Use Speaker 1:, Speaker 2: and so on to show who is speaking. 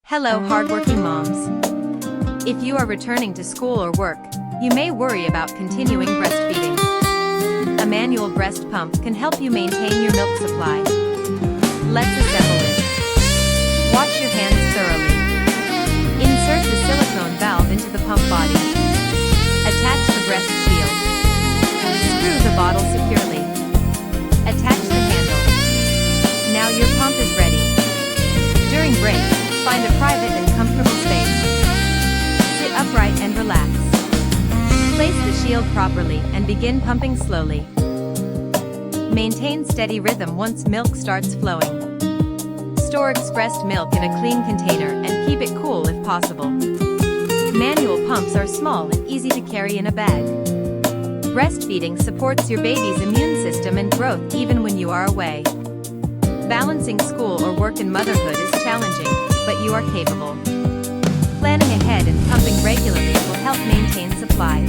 Speaker 1: Hello, hardworking moms. If you are returning to school or work, you may worry about continuing breastfeeding. A manual breast pump can help you maintain your milk supply. Let's assemble it. Wash your hands thoroughly. Insert the silicone valve into the pump body. Attach the breast shield. Screw the bottle securely. Attach the handle. Now your pump is ready. During break, find a private and comfortable space. Sit upright and relax. Place the shield properly and begin pumping slowly. Maintain steady rhythm once milk starts flowing. Store expressed milk in a clean container and keep it cool if possible. Manual pumps are small and easy to carry in a bag. Breastfeeding supports your baby's immune system and growth even when you are away. Balancing school or work and motherhood is challenging, but you are capable. Planning ahead and pumping regularly will help maintain supply.